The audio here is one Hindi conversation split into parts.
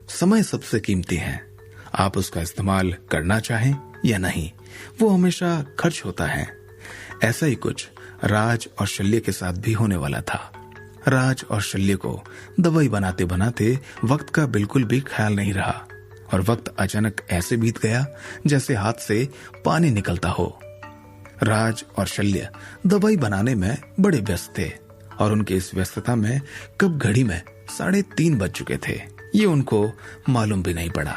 समय सबसे कीमती है। आप उसका इस्तेमाल करना चाहें या नहीं, वो हमेशा खर्च होता है। ऐसा ही कुछ राज और शल्य के साथ भी होने वाला था। राज और शल्य को दवाई बनाते बनाते वक्त का बिल्कुल भी ख्याल नहीं रहा और वक्त अचानक ऐसे बीत गया जैसे हाथ से पानी निकलता हो। राज और शल्य दवाई बनाने में बड़े व्यस्त थे और उनकी इस व्यस्तता में कब घड़ी में 3:30 बज चुके थे ये उनको मालूम भी नहीं पड़ा।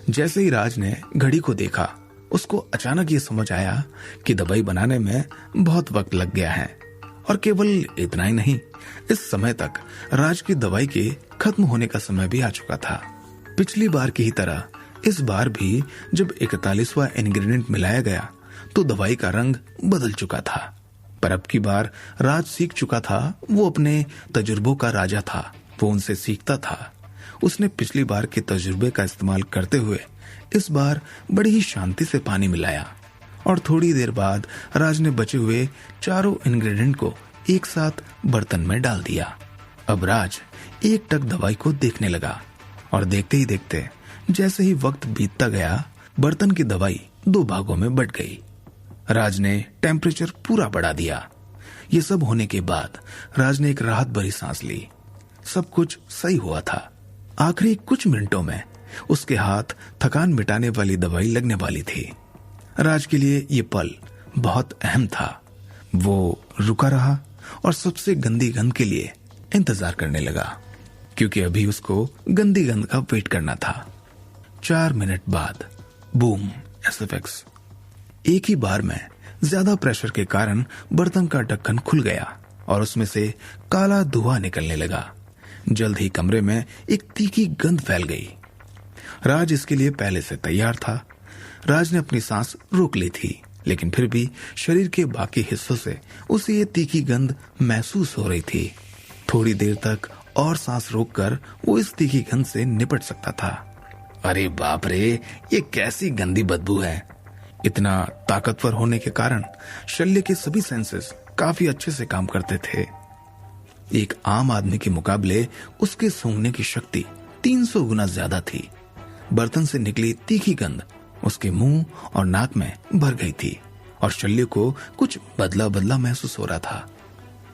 जैसे ही राज ने घड़ी को देखा, उसको अचानक ये समझ आया कि दवाई बनाने में बहुत वक्त लग गया है। और केवल इतना ही नहीं, इस समय तक राज की दवाई के खत्म होने का समय भी आ चुका था। पिछली बार की ही तरह इस बार भी जब 41वां इंग्रेडिएंट मिलाया गया तो दवाई का रंग बदल चुका था। पर अब की बार राज सीख चुका था। वो अपने तजुर्बों का राजा था, वो उनसे सीखता था। उसने पिछली बार के तजुर्बे का इस्तेमाल करते हुए इस बार बड़ी ही शांति से पानी मिलाया और थोड़ी देर बाद राज ने बचे हुए चारों इंग्रेडिएंट को एक साथ बर्तन में डाल दिया। अब राज एक टक दवाई को देखने लगा और देखते ही देखते जैसे ही वक्त बीतता गया, बर्तन की दवाई 2 भागों में बट गई। राज ने टेम्परेचर पूरा बढ़ा दिया। ये सब होने के बाद राज ने एक राहत भरी सांस ली। सब कुछ सही हुआ था। आखिरी कुछ मिनटों में उसके हाथ थकान मिटाने वाली दवाई लगने वाली थी। राज के लिए ये पल बहुत अहम था। वो रुका रहा और सबसे गंदी गंध के लिए इंतजार करने लगा, क्योंकि अभी उसको गंदी गंध का वेट करना था। 4 मिनट बाद बूम, SFX। एक ही बार में ज्यादा प्रेशर के कारण बर्तन का ढक्कन खुल गया और उसमें से काला धुआं निकलने लगा। जल्द ही कमरे में एक तीखी गंध फैल गई। राज इसके लिए पहले से तैयार था। राज ने अपनी सांस रोक ली थी, लेकिन फिर भी शरीर के बाकी हिस्सों से उसे ये तीखी गंध महसूस हो रही थी। थोड़ी देर तक और सांस रोककर वो इस तीखी गंध से निपट सकता था। अरे बाप रे, ये कैसी गंदी बदबू है। इतना ताकतवर होने के कारण शल्य के सभी सेंसेस काफी अच्छे से काम करते थे। एक आम आदमी के मुकाबले उसके सूंघने की शक्ति 300 गुना ज्यादा थी। बर्तन से निकली तीखी गंध उसके मुंह और नाक में भर गई थी और शल्य को कुछ बदला बदला महसूस हो रहा था।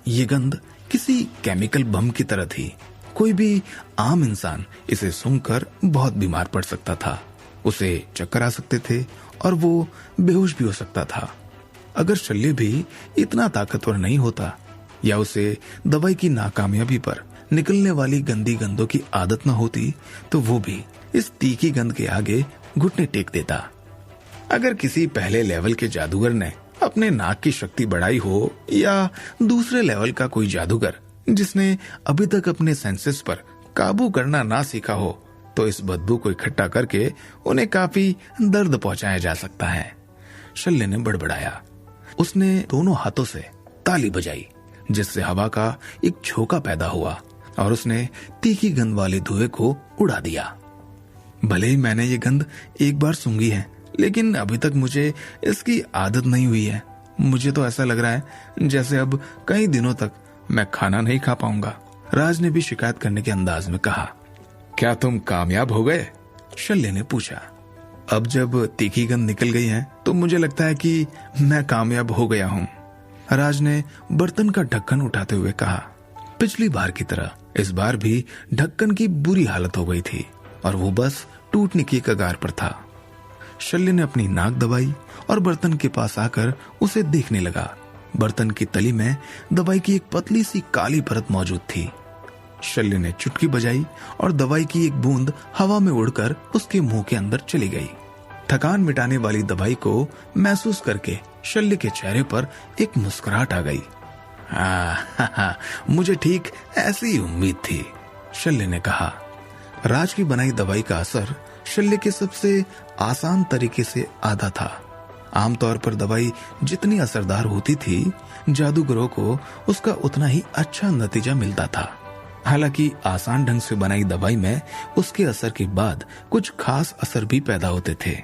ये गंध किसी केमिकल बम की तरह थी। कोई भी आम इंसान इसे सूंघकर बहुत बीमार पड़ सकता था। उसे चक्कर आ सकते थे और वो बेहोश भी हो सकता था। अगर शल्य भी इतना ताकतवर नहीं होता या उसे दवाई की नाकामयाबी पर निकलने वाली गंदी गंधों की आदत न होती, तो वो भी इस तीखी गंध के आगे घुटने टेक देता। अगर किसी पहले लेवल के जादूगर ने अपने नाक की शक्ति बढ़ाई हो या दूसरे लेवल का कोई जादूगर जिसने अभी तक अपने सेंसेस पर काबू करना ना सीखा हो, तो इस बदबू को इकट्ठा करके उन्हें काफी दर्द पहुंचाया जा सकता है। शल्य ने बड़बड़ाया। उसने दोनों हाथों से ताली बजाई, जिससे हवा का एक झोंका पैदा हुआ और उसने तीखी गंध वाले धुएं को उड़ा दिया। भले ही मैंने ये गंध एक बार सूंघी है, लेकिन अभी तक मुझे इसकी आदत नहीं हुई है। मुझे तो ऐसा लग रहा है जैसे अब कई दिनों तक मैं खाना नहीं खा पाऊंगा। राज ने भी शिकायत करने के अंदाज में कहा। क्या तुम कामयाब हो गए? शल्य ने पूछा। अब जब तीखी गंध निकल गई है तो मुझे लगता है कि मैं कामयाब हो गया हूँ, राज ने बर्तन का ढक्कन उठाते हुए कहा। पिछली बार की तरह इस बार भी ढक्कन की बुरी हालत हो गई थी और वो बस टूटने की कगार पर था। शल्य ने अपनी नाक दबाई और बर्तन के पास आकर उसे देखने लगा। बर्तन की तली में दवाई की एक पतली सी काली परत मौजूद थी। शल्य ने चुटकी बजाई और दवाई की एक बूंद हवा में उड़कर उसके मुंह के अंदर चली गई। थकान मिटाने वाली दवाई को महसूस करके शल्य के चेहरे पर एक मुस्कुराहट आ गई। मुझे ठीक ऐसी ही उम्मीद थी, शल्य ने कहा। राज की बनाई दवाई का असर शल्य के सबसे आसान तरीके से आधा था। आमतौर पर दवाई जितनी असरदार होती थी, जादूगरों को उसका उतना ही अच्छा नतीजा मिलता था। हालांकि आसान ढंग से बनाई दवाई में उसके असर के बाद कुछ खास असर भी पैदा होते थे।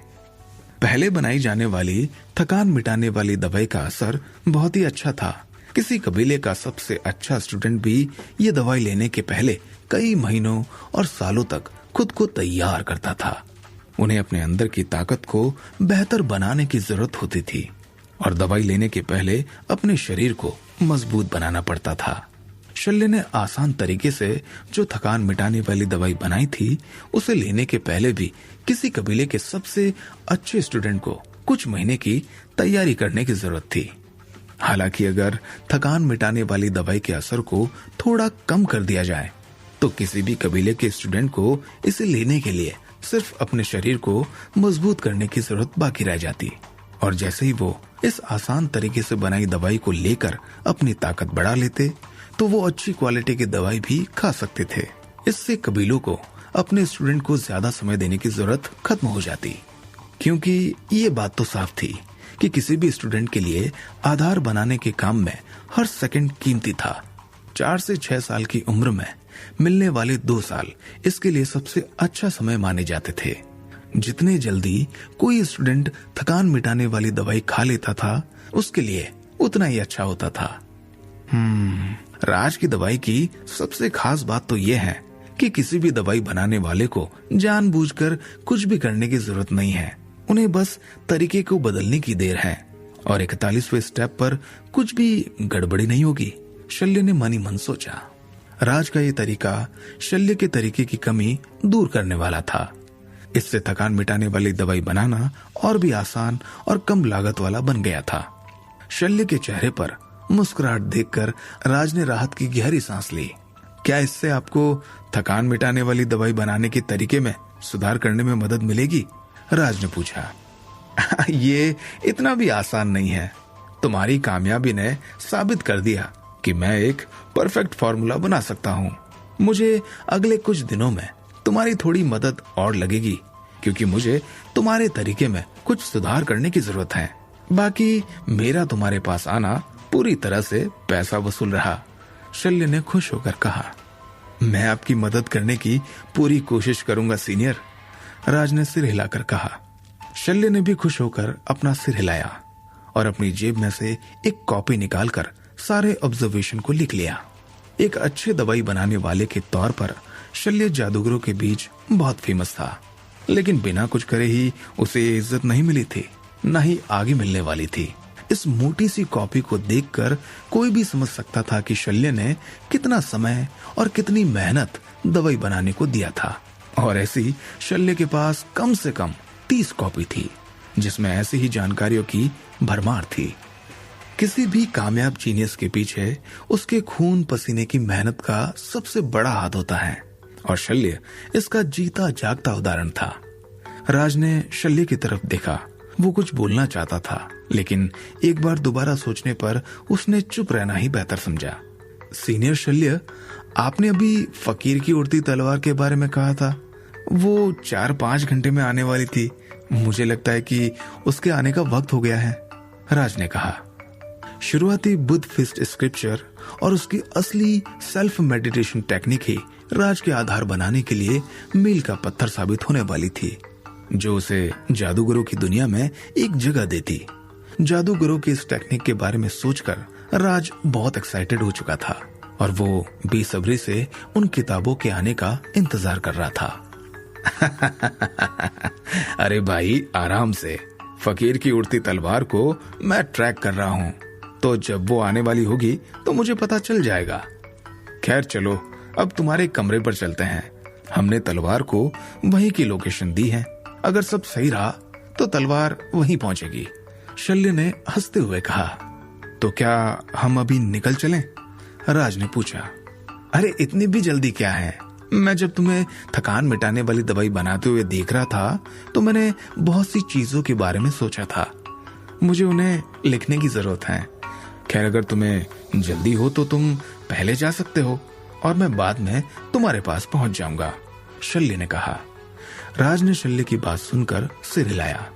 पहले बनाई जाने वाली थकान मिटाने वाली दवाई का असर बहुत ही अच्छा था। किसी कबीले का सबसे अच्छा स्टूडेंट भी ये दवाई लेने के पहले कई महीनों और सालों तक खुद को तैयार करता था। उन्हें अपने अंदर की ताकत को बेहतर बनाने की जरूरत होती थी और दवाई लेने के पहले अपने शरीर को मजबूत बनाना पड़ता था। शल्य ने आसान तरीके से जो थकान मिटाने वाली दवाई बनाई थी, उसे लेने के पहले भी किसी कबीले के सबसे अच्छे स्टूडेंट को कुछ महीने की तैयारी करने की जरूरत थी। हालांकि अगर थकान मिटाने वाली दवाई के असर को थोड़ा कम कर दिया जाए तो किसी भी कबीले के स्टूडेंट को इसे लेने के लिए सिर्फ अपने शरीर को मजबूत करने की जरूरत बाकी रह जाती। और जैसे ही वो इस आसान तरीके से बनाई दवाई को लेकर अपनी ताकत बढ़ा लेते तो वो अच्छी क्वालिटी की दवाई भी खा सकते थे। इससे कबीलों को अपने स्टूडेंट को ज्यादा समय देने की जरूरत खत्म हो जाती, क्योंकि ये बात तो साफ थी कि किसी भी स्टूडेंट के लिए आधार बनाने के काम में हर सेकंड कीमती था। 4 से 6 साल की उम्र में मिलने वाले 2 साल इसके लिए सबसे अच्छा समय माने जाते थे। जितने जल्दी कोई स्टूडेंट थकान मिटाने वाली दवाई खा लेता था, उसके लिए उतना ही अच्छा होता था। राज की दवाई की सबसे खास बात तो यह है कि किसी भी दवाई बनाने वाले को जानबूझकर कुछ भी करने की जरूरत नहीं है। उन्हें बस तरीके को बदलने की देर है और 41वें स्टेप पर कुछ भी गड़बड़ी नहीं होगी। शल्य ने मन ही मन सोचा। राज का ये तरीका शल्य के तरीके की कमी दूर करने वाला था। इससे थकान मिटाने वाली दवाई बनाना और भी आसान और कम लागत वाला बन गया था। शल्य के चेहरे पर मुस्कुराहट देखकर राज ने राहत की गहरी सांस ली। क्या इससे आपको थकान मिटाने वाली दवाई बनाने के तरीके में सुधार करने में मदद मिलेगी? राज ने पूछा। ये इतना भी आसान नहीं है। तुम्हारी कामयाबी ने साबित कर दिया कि मैं एक परफेक्ट फॉर्मूला बना सकता हूँ। मुझे अगले कुछ दिनों में तुम्हारी थोड़ी मदद और लगेगी, क्योंकि मुझे तुम्हारे तरीके में कुछ सुधार करने की जरूरत है। बाकी मेरा तुम्हारे पास आना पूरी तरह से पैसा वसूल रहा। शल्य ने खुश होकर कहा। मैं आपकी मदद करने की पूरी कोशिश करूंगा सीनियर, राज ने सिर हिलाकर कहा। शल्य ने भी खुश होकर अपना सिर हिलाया और अपनी जेब में से एक कॉपी निकालकर सारे ऑब्जर्वेशन को लिख लिया। एक अच्छे दवाई बनाने वाले के तौर पर शल्य जादूगरों के बीच बहुत फेमस था, लेकिन बिना कुछ करे ही उसे ये इज्जत नहीं मिली थी, न ही आगे मिलने वाली थी। इस मोटी सी कॉपी को देखकर कोई भी समझ सकता था कि शल्य ने कितना समय और कितनी मेहनत दवाई बनाने को दिया था। और ऐसी शल्य के पास कम से कम 30 कॉपी थी, जिसमें ऐसी ही जानकारियों की भरमार थी। किसी भी कामयाब जीनियस के पीछे उसके खून पसीने की मेहनत का सबसे बड़ा हाथ होता है, और शल्य इसका जीता जागता उदाहरण था। राज ने शल्य की तरफ देखा। वो कुछ बोलना चाहता था, लेकिन एक बार दोबारा सोचने पर उसने चुप रहना ही बेहतर समझा। सीनियर शल्य, आपने अभी फकीर की उड़ती तलवार के बारे में कहा था। वो 4-5 घंटे में आने वाली थी। मुझे लगता है कि उसके आने का वक्त हो गया है, राज ने कहा। शुरुआती बुद्ध फिस्ट स्क्रिप्चर और उसकी असली सेल्फ मेडिटेशन टेक्निक ही राज के आधार बनाने के लिए मील का पत्थर साबित होने वाली थी, जो उसे जादूगरों की दुनिया में एक जगह देती। जादूगरों की इस टेक्निक के बारे में सोचकर राज बहुत एक्साइटेड हो चुका था और वो बेसब्री से उन किताबों के आने का इंतजार कर रहा था। अरे भाई, आराम से। फकीर की उड़ती तलवार को मैं ट्रैक कर रहा हूँ, तो जब वो आने वाली होगी तो मुझे पता चल जाएगा। खैर चलो, अब तुम्हारे कमरे पर चलते हैं। हमने तलवार को वहीं की लोकेशन दी है। अगर सब सही रहा तो तलवार वहीं पहुंचेगी, शल्य ने हंसते हुए कहा। तो क्या हम अभी निकल चलें? राज ने पूछा। अरे इतनी भी जल्दी क्या है? मैं जब तुम्हें थकान मिटाने वाली दवाई बनाते हुए देख रहा था तो मैंने बहुत सी चीजों के बारे में सोचा था। मुझे उन्हें लिखने की जरूरत है। खैर, अगर तुम्हें जल्दी हो तो तुम पहले जा सकते हो और मैं बाद में तुम्हारे पास पहुंच जाऊंगा, शल्य ने कहा। राज ने शल्य की बात सुनकर सिर हिलाया।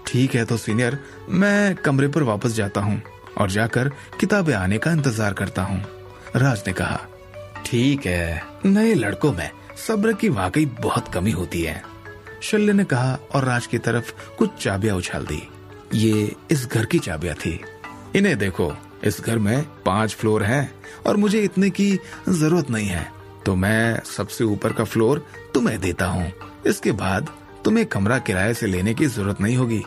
ठीक है तो सीनियर, मैं कमरे पर वापस जाता हूँ और जाकर किताबें आने का इंतजार करता हूँ, राज ने कहा। ठीक है, नए लड़कों में सब्र की वाकई बहुत कमी होती है, शल्य ने कहा और राज की तरफ कुछ चाबियां उछाल दी। ये इस घर की चाबियां थी। इन्हें देखो, इस घर में 5 फ्लोर हैं और मुझे इतने की जरूरत नहीं है। तो मैं सबसे ऊपर का फ्लोर तुम्हें देता हूँ। इसके बाद तुम्हें कमरा किराए से लेने की जरूरत नहीं होगी।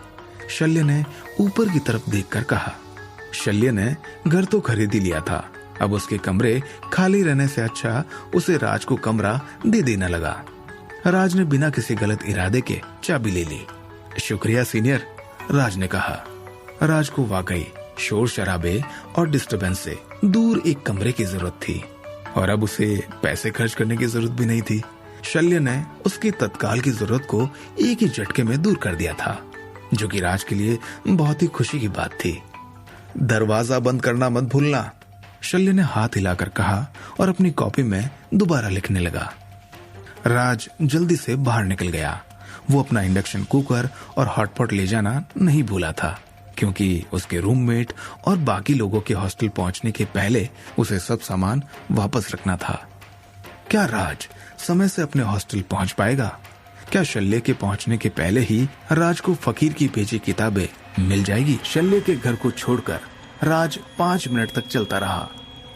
शल्य ने ऊपर की तरफ देखकर कहा। शल्य ने घर तो खरीद ही लिया था, अब उसके कमरे खाली रहने से अच्छा उसे राज को कमरा दे देना लगा। राज ने बिना किसी गलत इरादे के चाबी ले ली। शुक्रिया सीनियर, राज ने कहा। राज को वाकई शोर शराबे और डिस्टरबेंस से दूर एक कमरे की जरूरत थी और अब उसे पैसे खर्च करने की जरूरत भी नहीं थी। शल्य ने उसकी तत्काल की जरूरत को एक ही झटके में दूर कर दिया था, जो कि राज के लिए बहुत ही खुशी की बात थी। दरवाजा बंद करना मत भूलना, शल्य ने हाथ हिलाकर कहा और अपनी कॉपी में दोबारा लिखने लगा। राज जल्दी से बाहर निकल गया। वो अपना इंडक्शन कुकर और हॉटपॉट ले जाना नहीं भूला था, क्योंकि उसके रूममेट और बाकी लोगों के हॉस्टल पहुंचने के पहले उसे सब सामान वापस रखना था। क्या राज समय से अपने हॉस्टल पहुंच पाएगा? क्या शल्य के पहुंचने के पहले ही राज को फकीर की भेजी किताबें मिल जाएगी? शल्य के घर को छोड़कर राज 5 मिनट तक चलता रहा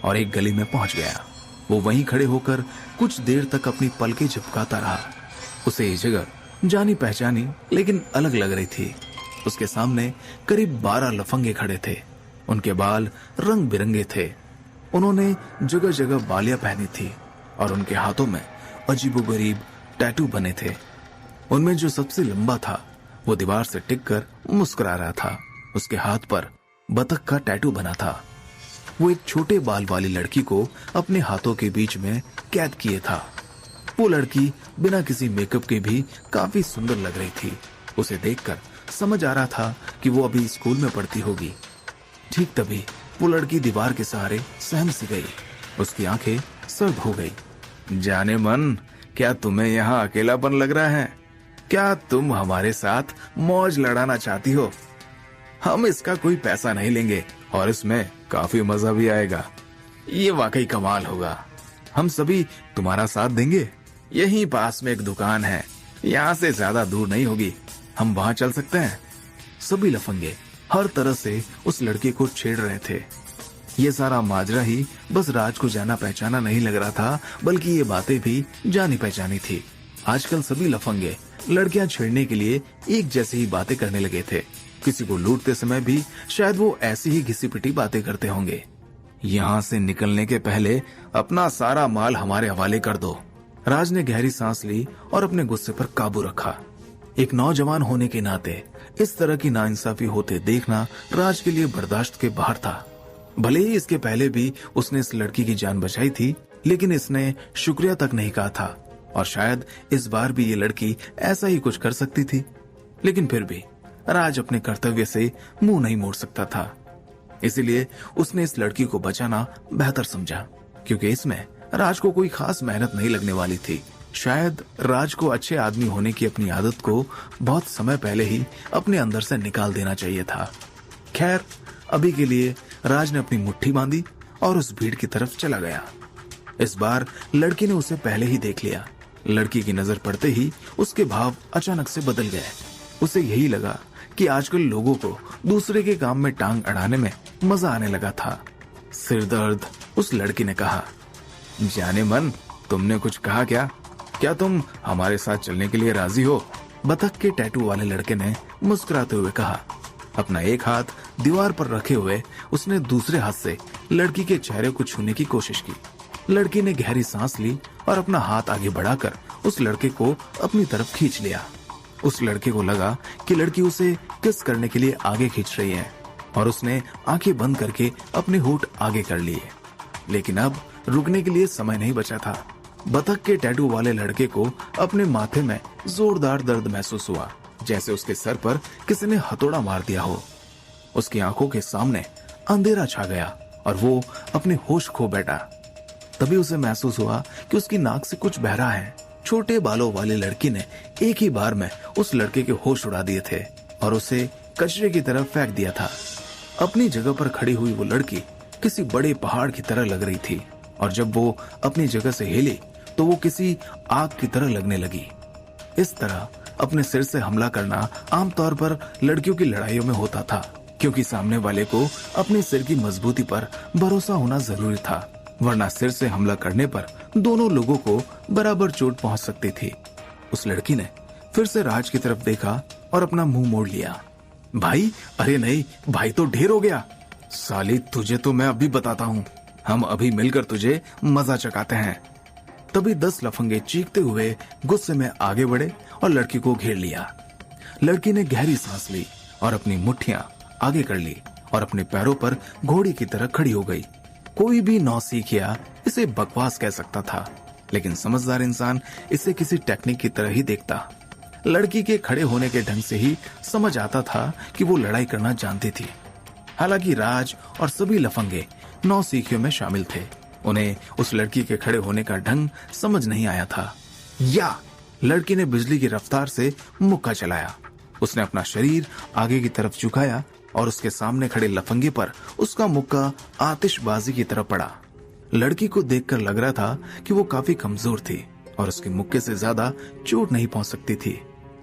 और एक गली में पहुंच गया। वो वहीं खड़े होकर कुछ देर तक अपनी पलकें झपकाता रहा। उसे ये जगह जानी पहचानी लेकिन अलग लग रही थी। उसके सामने करीब 12 लफंगे खड़े थे। उनके बाल रंग बिरंगे थे। उन्होंने जगह जगह बालियां पहनी थी और उनके हाथों में अजीबोगरीब टैटू बने थे। उनमें जो सबसे लंबा था वो दीवार से टिककर मुस्कुरा रहा था। उसके हाथ पर बतख का टैटू बना था। वो एक छोटे बाल वाली लड़की को अपने हाथों के बीच में कैद किए था। वो लड़की बिना किसी मेकअप के भी काफी सुंदर लग रही थी। उसे देखकर समझ आ रहा था कि वो अभी स्कूल में पढ़ती होगी। ठीक तभी वो लड़की दीवार के सहारे सहम सी गई। उसकी आंखें सर्द हो गई। जाने मन, क्या तुम्हें यहाँ अकेलापन लग रहा है? क्या तुम हमारे साथ मौज लड़ाना चाहती हो? हम इसका कोई पैसा नहीं लेंगे और इसमें काफी मजा भी आएगा। ये वाकई कमाल होगा। हम सभी तुम्हारा साथ देंगे। यहीं पास में एक दुकान है, यहाँ से ज्यादा दूर नहीं होगी, हम वहां चल सकते हैं। सभी लफंगे हर तरह से उस लड़के को छेड़ रहे थे। ये सारा माजरा ही बस राज को जाना पहचाना नहीं लग रहा था, बल्कि ये बातें भी जानी पहचानी थी। आजकल सभी लफंगे लड़कियां छेड़ने के लिए एक जैसी ही बातें करने लगे थे। किसी को लूटते समय भी शायद वो ऐसी ही घिसी पिटी बातें करते होंगे। यहाँ से निकलने के पहले अपना सारा माल हमारे हवाले कर दो। राज ने गहरी सांस ली और अपने गुस्से पर काबू रखा। एक नौजवान होने के नाते इस तरह की नाइंसाफी होते देखना राज के लिए बर्दाश्त के बाहर था। भले ही इसके पहले भी उसने इस लड़की की जान बचाई थी, लेकिन इसने शुक्रिया तक नहीं कहा था और शायद इस बार भी ये लड़की ऐसा ही कुछ कर सकती थी। लेकिन फिर भी राज अपने कर्तव्य से मुंह नहीं मोड़ सकता था। इसीलिए उसने इस लड़की को बचाना बेहतर समझा, क्योंकि इसमें राज को कोई खास मेहनत नहीं लगने वाली थी। शायद राज को अच्छे आदमी होने की अपनी आदत को बहुत समय पहले ही अपने अंदर से निकाल देना चाहिए था। खैर, अभी के लिए राज ने अपनी मुट्ठी बांधी और उस भीड़ की तरफ चला गया। इस बार लड़की ने उसे पहले ही देख लिया। लड़की की नजर पड़ते ही उसके भाव अचानक से बदल गए। उसे यही लगा कि आजकल लोगों को दूसरे के काम में टांग अड़ाने में मजा आने लगा था। सिर दर्द उस लड़की ने कहा, जाने मन, तुमने कुछ कहा क्या? क्या तुम हमारे साथ चलने के लिए राजी हो? बतख के टैटू वाले लड़के ने मुस्कुराते हुए कहा। अपना एक हाथ दीवार पर रखे हुए उसने दूसरे हाथ से लड़की के चेहरे को छूने की कोशिश की। लड़की ने गहरी सांस ली और अपना हाथ आगे बढ़ाकर उस लड़के को अपनी तरफ खींच लिया। उस लड़के को लगा कि लड़की उसे किस करने के लिए आगे खींच रही है और उसने आंखें बंद करके अपने होठ आगे कर लिए। लेकिन अब रुकने के लिए समय नहीं बचा था। बतख के टैटू वाले लड़के को अपने माथे में जोरदार दर्द महसूस हुआ, जैसे उसके सर पर किसी ने हथौड़ा मार दिया हो। उसकी आंखों के सामने अंधेरा छा गया और वो अपने होश खो बैठा। तभी उसे महसूस हुआ कि उसकी नाक से कुछ बह रहा है। छोटे बालों वाली लड़की ने एक ही बार में उस लड़के के होश उड़ा दिए थे और उसे कचरे की तरफ फेंक दिया था। अपनी जगह पर खड़ी हुई वो लड़की किसी बड़े पहाड़ की तरह लग रही थी और जब वो अपनी जगह से हिली तो वो किसी आग की तरह लगने लगी। इस तरह अपने सिर से हमला करना आमतौर पर लड़कियों की लड़ाइयों में होता था, क्योंकि सामने वाले को अपने सिर की मजबूती पर भरोसा होना जरूरी था। वरना सिर से हमला करने पर दोनों लोगों को बराबर चोट पहुंच सकती थी। उस लड़की ने फिर से राज की तरफ देखा और अपना मुंह मोड़ लिया। भाई, अरे नहीं भाई, तो ढेर हो गया। साली, तुझे तो मैं अभी बताता हूँ, हम अभी मिलकर तुझे मजा चकाते हैं। तभी 10 लफंगे चीखते हुए गुस्से में आगे बढ़े और लड़की को घेर लिया। लड़की ने गहरी सांस ली और अपनी मुट्ठियां आगे कर ली और अपने पैरों पर घोड़ी की तरह खड़ी हो गई। कोई भी नौसिखिया इसे बकवास कह सकता था, लेकिन समझदार इंसान इसे किसी टेक्निक की तरह ही देखता। लड़की के खड़े होने के ढंग से ही समझ आता था कि वो लड़ाई करना जानती थी। हालांकि राज और सभी लफंगे नौसिखियों में शामिल थे, उन्हें उस लड़की के खड़े होने का ढंग समझ नहीं आया था। या लड़की ने बिजली की रफ्तार से मुक्का चलाया। उसने अपना शरीर आगे की तरफ झुकाया और उसके सामने खड़े लफंगे पर उसका मुक्का आतिशबाजी की तरह पड़ा। लड़की को देखकर लग रहा था कि वो काफी कमजोर थी और उसके मुक्के से ज्यादा चोट नहीं पहुंच सकती थी,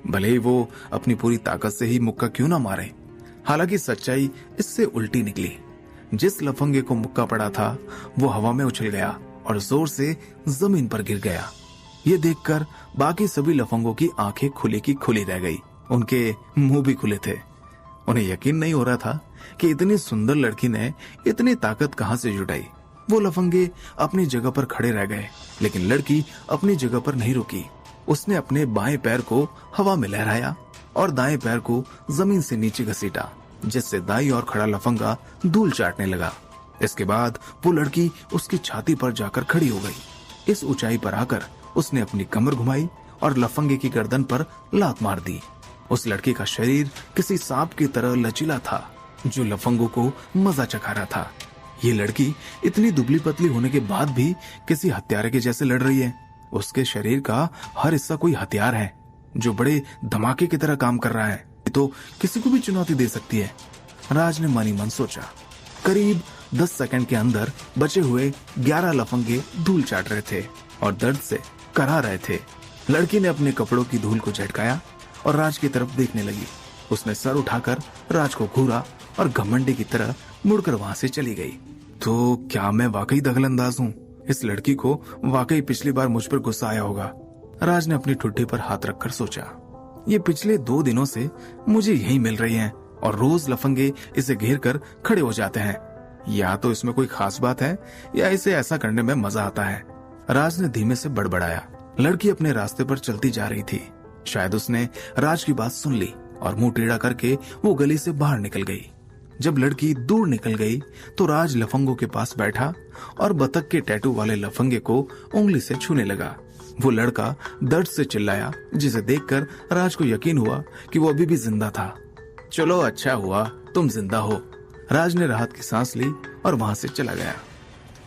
भले ही वो अपनी पूरी ताकत से ही मुक्का क्यों ना मारे। हालांकि सच्चाई इससे उल्टी निकली। जिस लफंगे को मुक्का पड़ा था वो हवा में उछल गया और जोर से जमीन पर गिर गया। ये देखकर बाकी सभी लफंगों की आंखें खुली की खुली रह गई, उनके मुंह भी खुले थे। उन्हें यकीन नहीं हो रहा था कि इतनी सुंदर लड़की ने इतनी ताकत कहां से जुटाई। वो लफंगे अपनी जगह पर खड़े रह गए, लेकिन लड़की अपनी जगह पर नहीं रुकी। उसने अपने बाएं पैर को हवा में लहराया और दाएं पैर को जमीन से नीचे घसीटा, जिससे दाईं ओर खड़ा लफंगा धूल चाटने लगा। इसके बाद वो लड़की उसकी छाती पर जाकर खड़ी हो गई। इस ऊंचाई पर आकर उसने अपनी कमर घुमाई और लफंगे की गर्दन पर लात मार दी। उस लड़की का शरीर किसी सांप की तरह लचीला था, जो लफंगों को मजा चखा रहा था। ये लड़की इतनी दुबली पतली होने के बाद भी किसी हत्यारे के जैसे लड़ रही है। उसके शरीर का हर हिस्सा कोई हथियार है, जो बड़े धमाके की तरह काम कर रहा है। तो किसी को भी चुनौती दे सकती है। राज ने मनी मन सोचा। करीब 10 सेकंड के अंदर बचे हुए 11 लफंगे धूल चाट रहे थे और दर्द से करा रहे थे। लड़की ने अपने कपड़ों की धूल को झटकाया और राज की तरफ देखने लगी। उसने सर उठाकर राज को घूरा और घमंडी की तरह मुड़कर वहां से चली गई। तो क्या मैं वाकई दखलंदाज हूँ? इस लड़की को वाकई पिछली बार मुझ पर गुस्सा आया होगा। राज ने अपनी ठुड्डी पर हाथ रखकर सोचा। ये पिछले 2 दिनों से मुझे यही मिल रही है और रोज लफंगे इसे घेर कर खड़े हो जाते हैं। या तो इसमें कोई खास बात है या इसे ऐसा करने में मजा आता है। राज ने धीमे से बड़बड़ाया। लड़की अपने रास्ते पर चलती जा रही थी। शायद उसने राज की बात सुन ली और मुंह टेढ़ा करके वो गली से बाहर निकल गई। जब लड़की दूर निकल गई तो राज लफंगों के पास बैठा और बतख के टैटू वाले लफंगे को उंगली से छूने लगा। वो लड़का दर्द से चिल्लाया, जिसे देखकर राज को यकीन हुआ कि वो अभी भी जिंदा था। चलो अच्छा हुआ तुम जिंदा हो। राज ने राहत की सांस ली और वहां से चला गया।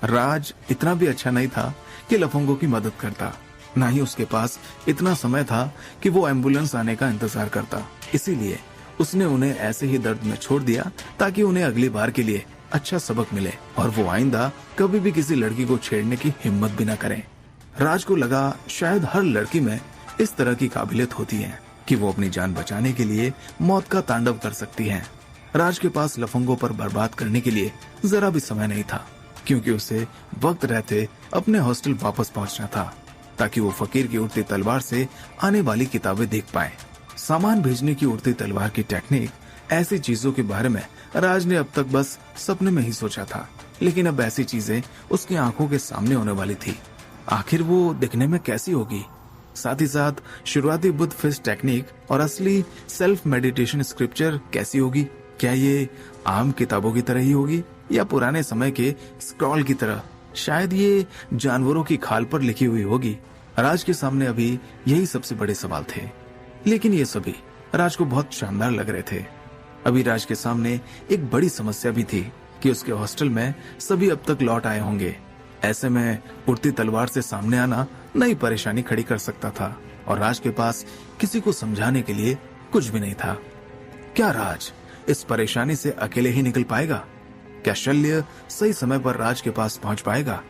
राज इतना भी अच्छा नहीं था कि लफंगों की मदद करता, ना ही उसके पास इतना समय था कि वो एम्बुलेंस आने का इंतजार करता। इसीलिए उसने उन्हें ऐसे ही दर्द में छोड़ दिया ताकि उन्हें अगली बार के लिए अच्छा सबक मिले और वो आइंदा कभी भी किसी लड़की को छेड़ने की हिम्मत भी न करें। राज को लगा शायद हर लड़की में इस तरह की काबिलियत होती है कि वो अपनी जान बचाने के लिए मौत का तांडव कर सकती है। राज के पास लफंगों पर बर्बाद करने के लिए जरा भी समय नहीं था, क्योंकि उसे वक्त रहते अपने हॉस्टल वापस पहुंचना था ताकि वो फकीर की उड़ती तलवार से आने वाली किताबें देख पाए। सामान भेजने की उड़ती तलवार की टेक्निक, ऐसी चीजों के बारे में राज ने अब तक बस सपने में ही सोचा था, लेकिन अब ऐसी चीजें उसकी आंखों के सामने होने वाली थी। आखिर वो दिखने में कैसी होगी? साथ ही साथ शुरुआती बुद्ध फिस्ट टेक्निक और असली सेल्फ मेडिटेशन स्क्रिप्चर कैसी होगी? क्या ये आम किताबों की तरह ही होगी या पुराने समय के स्क्रॉल की तरह? शायद ये जानवरों की खाल पर लिखी हुई होगी। राज के सामने अभी यही सबसे बड़े सवाल थे, लेकिन ये सभी राज को बहुत शानदार लग रहे थे। अभी राज के सामने एक बड़ी समस्या भी थी कि उसके हॉस्टल में सभी अब तक लौट आए होंगे। ऐसे में उड़ती तलवार से सामने आना नई परेशानी खड़ी कर सकता था और राज के पास किसी को समझाने के लिए कुछ भी नहीं था। क्या राज इस परेशानी से अकेले ही निकल पाएगा? क्या शल्य सही समय पर राज के पास पहुंच पाएगा?